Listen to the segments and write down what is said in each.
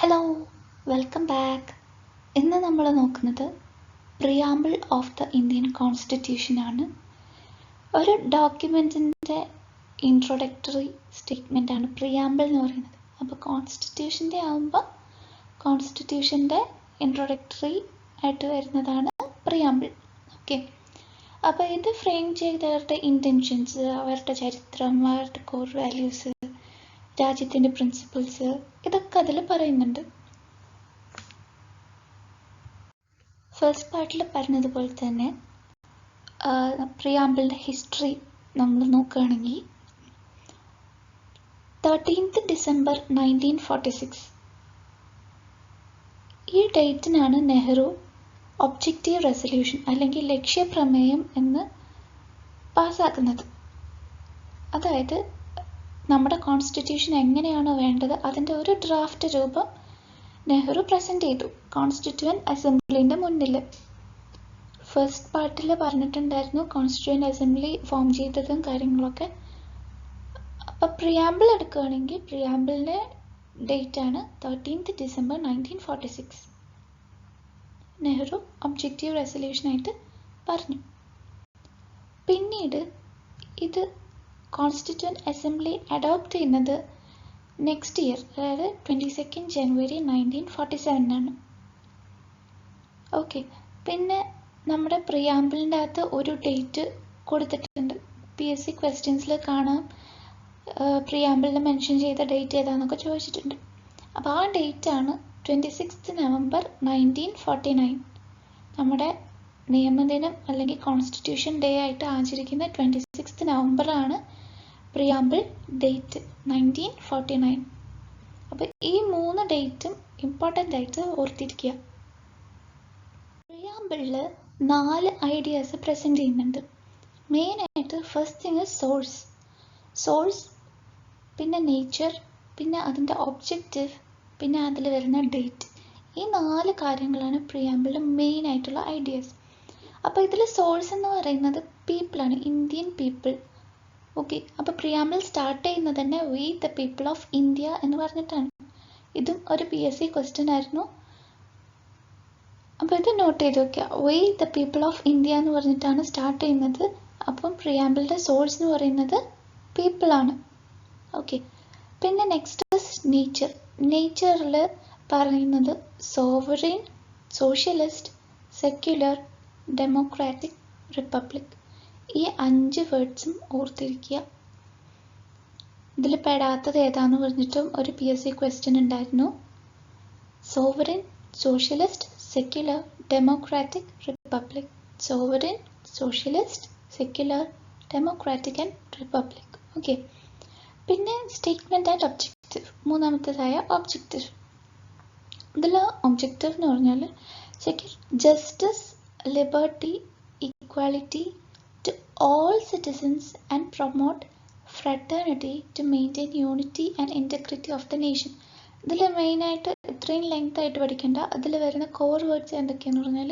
Hello, welcome back. ഇന്ന് നമ്മൾ നോക്കുന്നത് preamble of the Indian constitution ആണ്. ഒരു ഡോക്യുമെൻറ്റിൻ്റെ ഇൻട്രൊഡക്ടറി സ്റ്റേറ്റ്മെൻ്റ് ആണ് പ്രിയാമ്പിൾ എന്ന് പറയുന്നത്. അപ്പോൾ കോൺസ്റ്റിറ്റ്യൂഷൻ്റെ ആകുമ്പോൾ കോൺസ്റ്റിറ്റ്യൂഷൻ്റെ ഇൻട്രൊഡക്ടറി ആയിട്ട് വരുന്നതാണ് പ്രിയാമ്പിൾ. ഓക്കെ, അപ്പോൾ ഇത് ഫ്രെയിം ചെയ്തവരുടെ ഇൻറ്റൻഷൻസ്, അവരുടെ ചരിത്രം, അവരുടെ കോർ വാല്യൂസ്, രാജ്യത്തിൻ്റെ പ്രിൻസിപ്പിൾസ്, ഇതൊക്കെ അതിൽ പറയുന്നുണ്ട്. ഫസ്റ്റ് പാർട്ടിൽ പറഞ്ഞതുപോലെ തന്നെ പ്രിയാമ്പിളിൻ്റെ ഹിസ്റ്ററി നമ്മൾ നോക്കുകയാണെങ്കിൽ 13th December 1946 ഈ ഡേറ്റിനാണ് നെഹ്റു ഒബ്ജക്റ്റീവ് റെസൊല്യൂഷൻ അല്ലെങ്കിൽ ലക്ഷ്യപ്രമേയം എന്ന് പാസ്സാക്കുന്നത്. അതായത് നമ്മുടെ കോൺസ്റ്റിറ്റ്യൂഷൻ എങ്ങനെയാണോ വേണ്ടത് അതിൻ്റെ ഒരു ഡ്രാഫ്റ്റ് രൂപം നെഹ്റു പ്രസൻറ്റ് ചെയ്തു കോൺസ്റ്റിറ്റ്യൂവൻ്റ് അസംബ്ലിൻ്റെ മുന്നിൽ. ഫസ്റ്റ് പാർട്ടിൽ പറഞ്ഞിട്ടുണ്ടായിരുന്നു കോൺസ്റ്റിറ്റ്യൂവൻ്റ് അസംബ്ലി ഫോം ചെയ്തതും കാര്യങ്ങളൊക്കെ. അപ്പോൾ പ്രിയാമ്പിൾ എടുക്കുകയാണെങ്കിൽ പ്രിയാമ്പിളിൻ്റെ ഡേറ്റാണ് 13th December 1946. നെഹ്റു ഒബ്ജക്റ്റീവ് റെസൊല്യൂഷനായിട്ട് പറഞ്ഞു. പിന്നീട് ഇത് കോൺസ്റ്റിറ്റ്യൂവൻ്റ് അസംബ്ലി അഡോപ്റ്റ് ചെയ്യുന്നത് നെക്സ്റ്റ് ഇയർ, അതായത് 22nd January 1947 ഓക്കെ, പിന്നെ നമ്മുടെ പ്രിയാമ്പിളിൻ്റെ അകത്ത് ഒരു ഡേറ്റ് കൊടുത്തിട്ടുണ്ട്. PSC ക്വസ്റ്റ്യൻസിൽ കാണാം പ്രിയാമ്പിളിൽ മെൻഷൻ ചെയ്ത ഡേറ്റ് ഏതാണെന്നൊക്കെ ചോദിച്ചിട്ടുണ്ട്. അപ്പോൾ ആ ഡേറ്റാണ് 26th November 1949. നമ്മുടെ നിയമദിനം അല്ലെങ്കിൽ കോൺസ്റ്റിറ്റ്യൂഷൻ ഡേ ആയിട്ട് ആചരിക്കുന്ന 26th November ആണ് പ്രിയാമ്പിൾ ഡേറ്റ് 1949. അപ്പോൾ ഈ 3 ഡേറ്റും ഇമ്പോർട്ടൻ്റ് ആയിട്ട് ഓർത്തിരിക്കുക. പ്രിയാമ്പിളിൽ 4 ഐഡിയാസ് പ്രസൻറ്റ് ചെയ്യുന്നുണ്ട്. മെയിനായിട്ട് ഫസ്റ്റ് തിങ് സോഴ്സ്, പിന്നെ നേച്ചർ, പിന്നെ അതിൻ്റെ ഒബ്ജക്റ്റീവ്, പിന്നെ അതിൽ വരുന്ന ഡേറ്റ്. ഈ 4 കാര്യങ്ങളാണ് പ്രിയാമ്പിളിൽ മെയിനായിട്ടുള്ള ഐഡിയാസ്. അപ്പോൾ ഇതിൽ സോഴ്സ് എന്ന് പറയുന്നത് പീപ്പിളാണ്, ഇന്ത്യൻ പീപ്പിൾ. ഓക്കെ, അപ്പോൾ പ്രിയാമ്പിൾ സ്റ്റാർട്ട് ചെയ്യുന്നത് തന്നെ we the people of India എന്ന് പറഞ്ഞിട്ടാണ്. ഇതും ഒരു PSC ക്വസ്റ്റ്യൻ ആയിരുന്നു. അപ്പോൾ ഇത് നോട്ട് ചെയ്ത് വയ്ക്കുക, we the people of India എന്ന് പറഞ്ഞിട്ടാണ് സ്റ്റാർട്ട് ചെയ്യുന്നത്. അപ്പം പ്രിയാമ്പിളിൻ്റെ സോഴ്സ് എന്ന് പറയുന്നത് പീപ്പിളാണ്. ഓക്കെ, പിന്നെ നെക്സ്റ്റ് നേച്ചറിൽ പറയുന്നത് sovereign, socialist, secular, democratic, republic. ഈ 5 വേർഡ്സും ഓർത്തിരിക്കുക. ഇതിൽ പെടാത്തത് ഏതാന്ന് പറഞ്ഞിട്ടും ഒരു PSC ക്വസ്റ്റ്യൻ ഉണ്ടായിരുന്നു. Sovereign, socialist, secular, democratic, republic. Sovereign, socialist, secular, democratic and republic. Okay, പിന്നെ സ്റ്റേറ്റ്മെൻറ്റ് ആൻഡ് ഒബ്ജക്റ്റീവ്, മൂന്നാമത്തേതായ ഒബ്ജക്റ്റീവ്. ഇതിൽ ഒബ്ജക്റ്റീവ് എന്ന് പറഞ്ഞാൽ justice, liberty, equality to all citizens and promote fraternity to maintain unity and integrity of the nation. ഇതിൽ മെയിനായിട്ട് ഇത്രയും length ആയിട്ട് പഠിക്കേണ്ട, അതിൽ വരുന്ന കോർ വേർഡ്സ് എന്തൊക്കെയാണെന്ന് പറഞ്ഞാൽ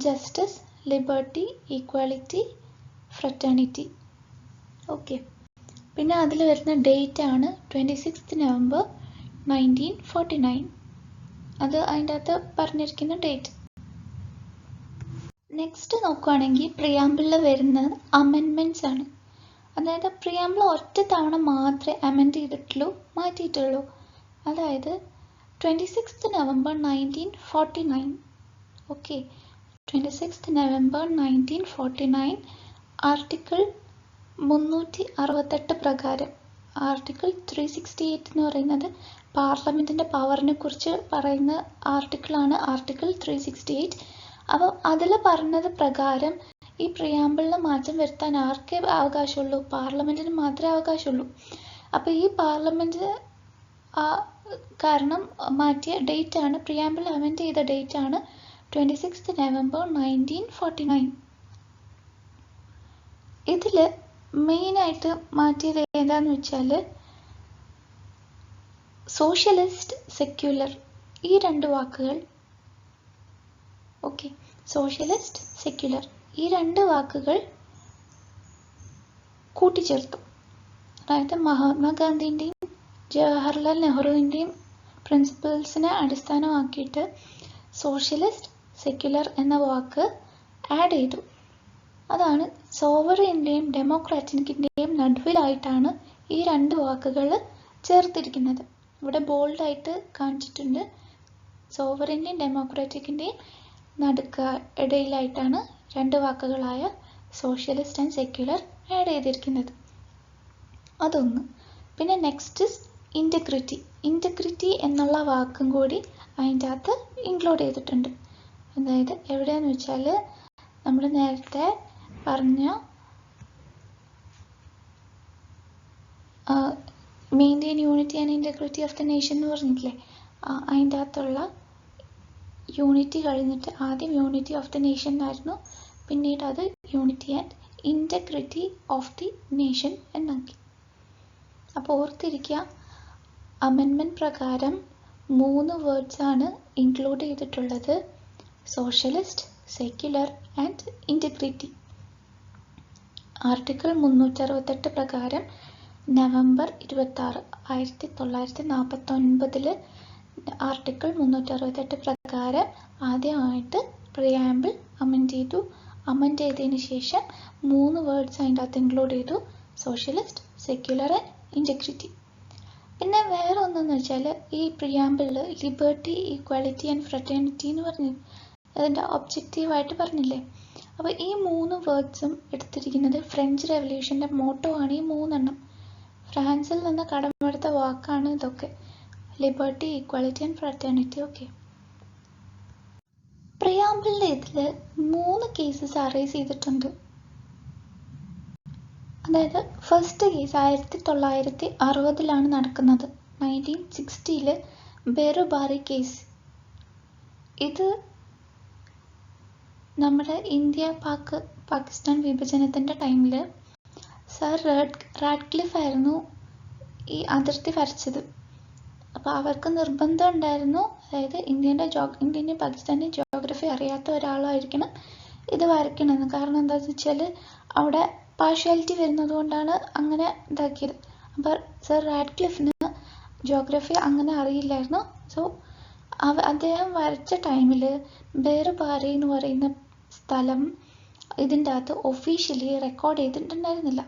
justice, liberty, equality, fraternity. Okay, പിന്നെ അതിൽ വരുന്ന ഡേറ്റ് ആണ് 26th November 1949. അത് അതിൻ്റെ അകത്ത് പറഞ്ഞിരിക്കുന്ന ഡേറ്റ്. നെക്സ്റ്റ് നോക്കുകയാണെങ്കിൽ പ്രിയാമ്പിളിൽ വരുന്ന അമെൻമെൻറ്റ്സ് ആണ്. അതായത് പ്രിയാമ്പിൾ ഒറ്റ തവണ മാത്രമേ അമെൻഡ് ചെയ്തിട്ടുള്ളൂ, മാറ്റിയിട്ടുള്ളൂ. അതായത് 26th November 1949. Okay, 26th November 1949 article 368 പ്രകാരം, ആർട്ടിക്കിൾ 368 എന്ന് പറയുന്നത് പാർലമെൻറ്റിൻ്റെ പവറിനെ കുറിച്ച് പറയുന്ന ആർട്ടിക്കിളാണ്, ആർട്ടിക്കിൾ 368. അപ്പം അതിൽ പറഞ്ഞത് പ്രകാരം ഈ പ്രിയാമ്പിളിൽ മാറ്റം വരുത്താൻ ആർക്കേ അവകാശമുള്ളൂ? പാർലമെൻറ്റിന് മാത്രമേ അവകാശമുള്ളൂ. അപ്പോൾ ഈ പാർലമെൻറ്റ് കാരണം മാറ്റിയ ഡേറ്റാണ്, പ്രിയാമ്പിൾ അമെൻഡ് ചെയ്ത ഡേറ്റാണ് 26th November 1949. ഇതിൽ മെയിനായിട്ട് മാറ്റിയത് ഏതാന്ന് വെച്ചാൽ സോഷ്യലിസ്റ്റ്, സെക്യുലർ, ഈ 2 വാക്കുകൾ. ഓക്കെ, സോഷ്യലിസ്റ്റ്, സെക്യുലർ, ഈ 2 വാക്കുകൾ കൂട്ടിച്ചേർത്തു. അതായത് മഹാത്മാഗാന്ധിൻ്റെയും ജവഹർലാൽ നെഹ്റുവിൻ്റെയും പ്രിൻസിപ്പിൾസിനെ അടിസ്ഥാനമാക്കിയിട്ട് സോഷ്യലിസ്റ്റ്, സെക്യുലർ എന്ന വാക്ക് ആഡ് ചെയ്തു. അതാണ് സോവറിൻ്റെയും ഡെമോക്രാറ്റിക്കിൻ്റെയും നടുവിലായിട്ടാണ് ഈ രണ്ട് വാക്കുകൾ ചേർത്തിരിക്കുന്നത്. ഇവിടെ ബോൾഡായിട്ട് കാണിച്ചിട്ടുണ്ട്. സോവറിൻ്റെയും ഡെമോക്രാറ്റിക്കിൻ്റെയും ഇടയിലായിട്ടാണ് രണ്ട് വാക്കുകളായ സോഷ്യലിസ്റ്റ് ആൻഡ് സെക്യുലർ ആഡ് ചെയ്തിരിക്കുന്നത്. അതൊന്ന്. പിന്നെ നെക്സ്റ്റ് ഇൻറ്റഗ്രിറ്റി. ഇൻറ്റഗ്രിറ്റി എന്നുള്ള വാക്കും കൂടി അതിൻ്റെ അകത്ത് ഇൻക്ലൂഡ് ചെയ്തിട്ടുണ്ട്. അതായത് എവിടെയാണെന്ന് വെച്ചാൽ നമ്മൾ നേരത്തെ പറഞ്ഞ maintain unity and integrity of the nation എന്ന് പറഞ്ഞിട്ടില്ലേ, അതിൻ്റെ അകത്തുള്ള യൂണിറ്റി കഴിഞ്ഞിട്ട് ആദ്യം യൂണിറ്റി ഓഫ് ദ നേഷൻ ആയിരുന്നു, പിന്നീട് അത് unity and integrity of the nation എന്നാക്കി. അപ്പോൾ ഓർത്തിരിക്കുക, അമെൻമെൻറ്റ് പ്രകാരം 3 വേർഡ്സ് ആണ് ഇൻക്ലൂഡ് ചെയ്തിട്ടുള്ളത്: socialist, secular and integrity. Article 368 പ്രകാരം നവംബർ 26, 1949 ആർട്ടിക്കിൾ 368 പ്രകാരം ആദ്യമായിട്ട് പ്രിയാമ്പിൾ അമെൻഡ് ചെയ്തു. അമെൻഡ് ചെയ്തതിന് ശേഷം 3 വേർഡ്സ് അതിൻ്റെ അകത്ത് ഇൻക്ലൂഡ് ചെയ്തു: സോഷ്യലിസ്റ്റ്, സെക്യുലർ ആൻഡ് ഇൻറ്റഗ്രിറ്റി. പിന്നെ വേറെ ഒന്നെന്ന് വെച്ചാൽ ഈ പ്രിയാമ്പിളിൽ ലിബർട്ടി, ഈക്വാലിറ്റി ആൻഡ് ഫ്രറ്റേണിറ്റി എന്ന് പറഞ്ഞു അതിൻ്റെ ഒബ്ജക്റ്റീവായിട്ട് പറഞ്ഞില്ലേ. അപ്പോൾ ഈ 3 വേർഡ്സും എടുത്തിരിക്കുന്നത് ഫ്രഞ്ച് റെവല്യൂഷൻ്റെ മോട്ടോ ആണ്. ഈ 3 എണ്ണം ഫ്രാൻസിൽ നിന്ന് കടമെടുത്ത വാക്കാണ് ഇതൊക്കെ: liberty, equality and fraternity. Okay, പ്രിയാമ്പിളിൻ്റെ ഇതിൽ 3 കേസസ് അറൈസ് ചെയ്തിട്ടുണ്ട്. അതായത് ഫസ്റ്റ് കേസ് 1960 നടക്കുന്നത്, 1960 ബെറുബാറി കേസ്. ഇത് നമ്മുടെ പാകിസ്ഥാൻ വിഭജനത്തിൻ്റെ ടൈമിൽ സർ റാഡ്ക്ലിഫ് ആയിരുന്നു ഈ അതിർത്തി വരച്ചത്. അപ്പോൾ അവർക്ക് നിർബന്ധം ഉണ്ടായിരുന്നു, അതായത് ഇന്ത്യൻ്റെയും പാകിസ്ഥാൻ്റെയും ജോഗ്രഫി അറിയാത്ത ഒരാളായിരിക്കണം ഇത് വരയ്ക്കണമെന്ന്. കാരണം എന്താണെന്ന് വെച്ചാൽ അവിടെ പാർഷ്യാലിറ്റി വരുന്നത് കൊണ്ടാണ് അങ്ങനെ ഇതാക്കിയത്. അപ്പോൾ സർ റാഡ്ക്ലിഫിന് ജോഗ്രഫി അങ്ങനെ അറിയില്ലായിരുന്നു. സോ അദ്ദേഹം വരച്ച ടൈമിൽ ബെറുബാറി എന്ന് പറയുന്ന സ്ഥലം ഇതിൻ്റെ അകത്ത് ഒഫീഷ്യലി റെക്കോർഡ് ചെയ്തിട്ടുണ്ടായിരുന്നില്ല.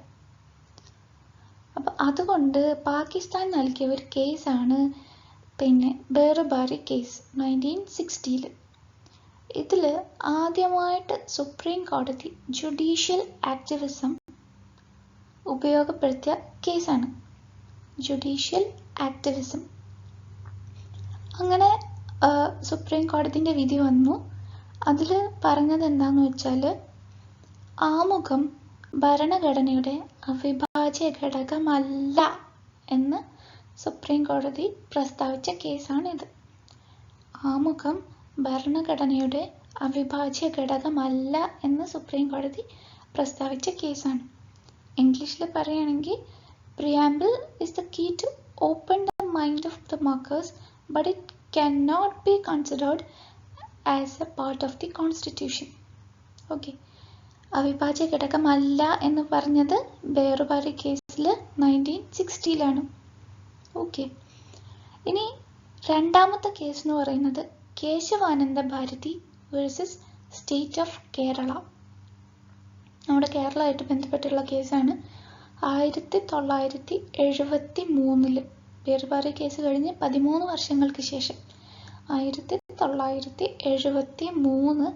അപ്പം അതുകൊണ്ട് പാകിസ്ഥാൻ നൽകിയ ഒരു കേസാണ് പിന്നെ ബെറുബാറി കേസ് 1960. ഇതിൽ ആദ്യമായിട്ട് സുപ്രീം കോടതി ജുഡീഷ്യൽ ആക്ടിവിസം ഉപയോഗപ്പെടുത്തിയ കേസാണ്. Judicial activism. അങ്ങനെ സുപ്രീം കോടതിൻ്റെ വിധി വന്നു. അതിൽ പറഞ്ഞത് എന്താണെന്ന് വെച്ചാൽ ആമുഖം ഭരണഘടനയുടെ അവിഭാജ്യ ഘടകമല്ല എന്ന് സുപ്രീം കോടതി പ്രസ്താവിച്ച കേസാണിത്. ആമുഖം ഭരണഘടനയുടെ അവിഭാജ്യ ഘടകമല്ല എന്ന് സുപ്രീം കോടതി പ്രസ്താവിച്ച കേസാണ്. ഇംഗ്ലീഷിൽ പറയുകയാണെങ്കിൽ preamble is the key to open the mind of the markers, but it cannot be considered as a part of the constitution. Okay, അവിഭാജ്യ ഘടകമല്ല എന്ന് പറഞ്ഞത് ബെറുബാറി കേസിൽ 1960. ഓക്കെ, ഇനി രണ്ടാമത്തെ കേസ് എന്ന് പറയുന്നത് Kesavananda Bharati versus state of Kerala. നമ്മുടെ കേരളമായിട്ട് ബന്ധപ്പെട്ടുള്ള കേസാണ്. 1973 ബെറുബാറി കേസ് കഴിഞ്ഞ് 13 വർഷങ്ങൾക്ക് ശേഷം 1973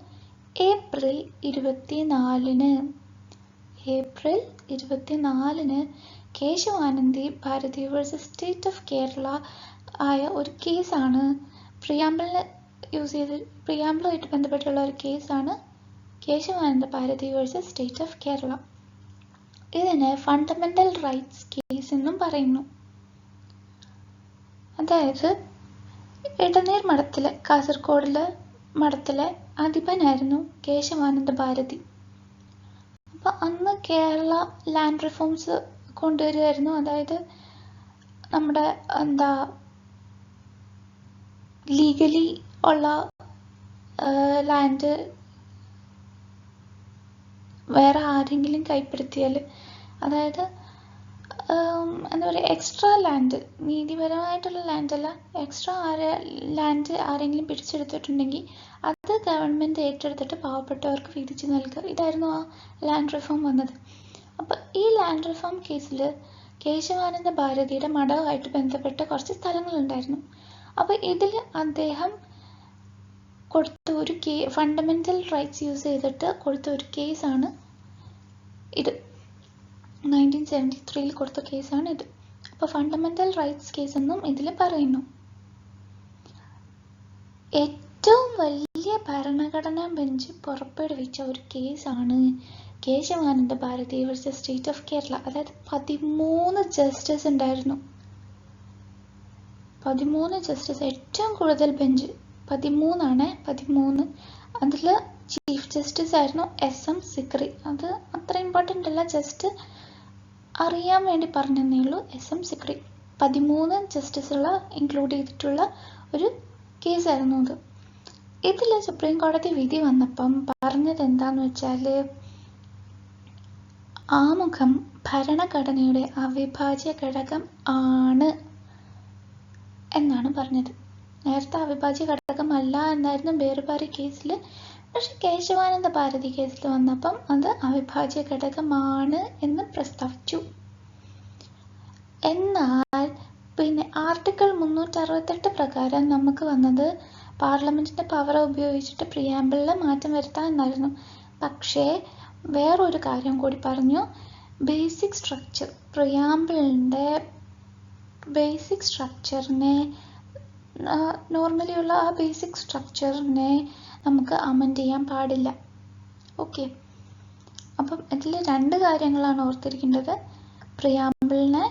April 24 Kesavananda Bharati versus state of Kerala ആയ ഒരു കേസാണ്. പ്രിയാമ്പിളുമായിട്ട് ബന്ധപ്പെട്ടുള്ള ഒരു കേസാണ് Kesavananda Bharati versus state of Kerala. ഇതിനെ ഫണ്ടമെന്റൽ റൈറ്റ്സ് കേസ് എന്നും പറയുന്നു. അതായത് ഇടനീർ മഠത്തിലെ കാസർഗോഡിലെ മഠത്തിലെ അധിപനായിരുന്നു കേശവാനന്ദ ഭാരതി. അപ്പം അന്ന് കേരള ലാൻഡ് റിഫോംസ് കൊണ്ടുവരുമായിരുന്നു. അതായത് നമ്മുടെ ലീഗലി ഉള്ള ലാൻഡ് വേറെ ആരെങ്കിലും കൈപ്പെടുത്തിയാൽ, അതായത് എന്താ പറയുക, എക്സ്ട്രാ ലാൻഡ്, നീതിപരമായിട്ടുള്ള ലാൻഡല്ല, എക്സ്ട്രാ ലാൻഡ് ആരെങ്കിലും പിടിച്ചെടുത്തിട്ടുണ്ടെങ്കിൽ അത് ഗവൺമെൻറ് ഏറ്റെടുത്തിട്ട് പാവപ്പെട്ടവർക്ക് വീതിച്ച് നൽകുക. ഇതായിരുന്നു ആ ലാൻഡ് റിഫോം വന്നത്. അപ്പോൾ ഈ ലാൻഡ് റിഫോം കേസിൽ കേശവാനന്ദ ഭാരതിയുടെ മഠവുമായിട്ട് ബന്ധപ്പെട്ട കുറച്ച് സ്ഥലങ്ങളുണ്ടായിരുന്നു. അപ്പോൾ ഇതിൽ അദ്ദേഹം കൊടുത്ത ഒരു ഫണ്ടമെൻ്റൽ റൈറ്റ്സ് യൂസ് ചെയ്തിട്ട് കൊടുത്ത ഒരു കേസാണ് ഇത്. 1973 കൊടുത്ത കേസാണ് ഇത്. അപ്പോൾ ഫണ്ടമെൻ്റൽ റൈറ്റ്സ് കേസ് എന്നും ഇതിൽ പറയുന്നു. ഏറ്റവും വലിയ ഭരണഘടനാ ബെഞ്ച് പുറപ്പെടുവിച്ച ഒരു കേസാണ് Kesavananda Bharati versus state of Kerala. അതായത് 13 ജസ്റ്റിസ് ഉണ്ടായിരുന്നു. 13 ജസ്റ്റിസ്, ഏറ്റവും കൂടുതൽ ബെഞ്ച് 13 ആണ്. 13. അതിൽ ചീഫ് ജസ്റ്റിസ് ആയിരുന്നു SM സിക്രി. അത് അത്ര ഇമ്പോർട്ടൻ്റ് അല്ല, ജസ്റ്റ് അറിയാൻ വേണ്ടി പറഞ്ഞതേ ഉള്ളൂ. SM സിക്രി 13 ജസ്റ്റിസുള്ള ഇൻക്ലൂഡ് ചെയ്തിട്ടുള്ള ഒരു കേസായിരുന്നു ഇത്. ഇതിൽ സുപ്രീം കോടതി വിധി വന്നപ്പം പറഞ്ഞത് എന്താന്ന് വെച്ചാൽ, ആമുഖം ഭരണഘടനയുടെ അവിഭാജ്യ ഘടകം ആണ് എന്നാണ് പറഞ്ഞത്. നേരത്തെ അവിഭാജ്യ ഘടകമല്ല എന്നായിരുന്നു ബേറുപാറി കേസിൽ. പക്ഷെ കേശവാനന്ദ ഭാരതി കേസിൽ വന്നപ്പം അത് അവിഭാജ്യ ഘടകമാണ് എന്ന് പ്രസ്താവിച്ചു. എന്നാൽ പിന്നെ ആർട്ടിക്കിൾ 368 പ്രകാരം നമുക്ക് വന്നത് പാർലമെന്റിന്റെ പവർ ഉപയോഗിച്ചിട്ട് പ്രിയാമ്പിളിൽ മാറ്റം വരുത്താൻ എന്നായിരുന്നു. പക്ഷേ വേറൊരു കാര്യം കൂടി പറഞ്ഞു. ബേസിക് സ്ട്രക്ചർ, പ്രിയാമ്പിളിൻ്റെ ബേസിക് സ്ട്രക്ചറിനെ, നോർമലി ഉള്ള ആ ബേസിക് സ്ട്രക്ചറിനെ നമുക്ക് അമെൻഡ് ചെയ്യാൻ പാടില്ല. ഓക്കെ, അപ്പം ഇതിൽ 2 കാര്യങ്ങളാണ് ഓർത്തിരിക്കേണ്ടത്. പ്രിയാമ്പിളിനെ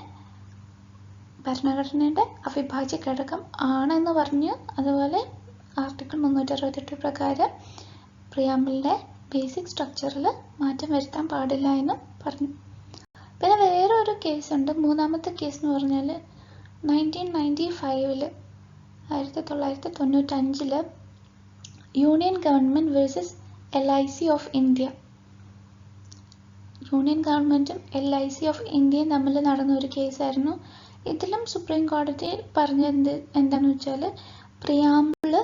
ഭരണഘടനയുടെ അവിഭാജ്യ ഘടകം ആണെന്ന് പറഞ്ഞു. അതുപോലെ ആർട്ടിക്കിൾ 368 പ്രകാരം പ്രിയാമ്പിളിൻ്റെ ബേസിക് സ്ട്രക്ചറിൽ മാറ്റം വരുത്താൻ പാടില്ല എന്നും പറഞ്ഞു. പിന്നെ വേറെ ഒരു കേസുണ്ട്. 3ാമത്തെ കേസ് എന്ന് പറഞ്ഞാൽ 1995 1995 union government versus LIC of India. Union ഗവൺമെൻറ്റും LIC ഓഫ് ഇന്ത്യയും തമ്മിൽ നടന്ന ഒരു കേസായിരുന്നു. ഇതിലും സുപ്രീം കോടതി പറഞ്ഞത് എന്താണെന്ന് വെച്ചാൽ, പ്രിയാമ്പിള്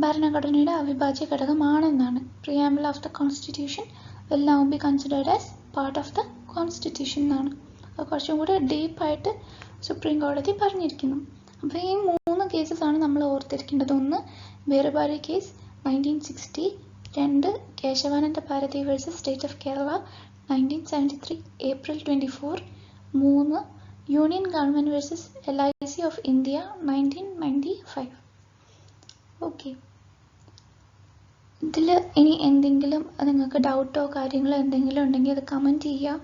ഭരണഘടനയുടെ അവിഭാജ്യ ഘടകമാണെന്നാണ്. Preamble of the constitution will now be considered as part of the constitution എന്നാണ്. അത് കുറച്ചും കൂടി ഡീപ്പായിട്ട് സുപ്രീം കോടതി പറഞ്ഞിരിക്കുന്നു. അപ്പോൾ ഈ 3 കേസസാണ് നമ്മൾ ഓർത്തിരിക്കേണ്ടത്. 1 Berubari case 1960, 2 Kesavananda Bharati versus state of Kerala 1973 April 24, 3 union government versus LIC of India 1995. Okay, ഇതിൽ ഇനി എന്തെങ്കിലും നിങ്ങൾക്ക് ഡൗട്ടോ കാര്യങ്ങളോ എന്തെങ്കിലും ഉണ്ടെങ്കിൽ അത് കമൻറ്റ് ചെയ്യുക.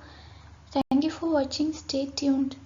Thank you for watching. Stay tuned.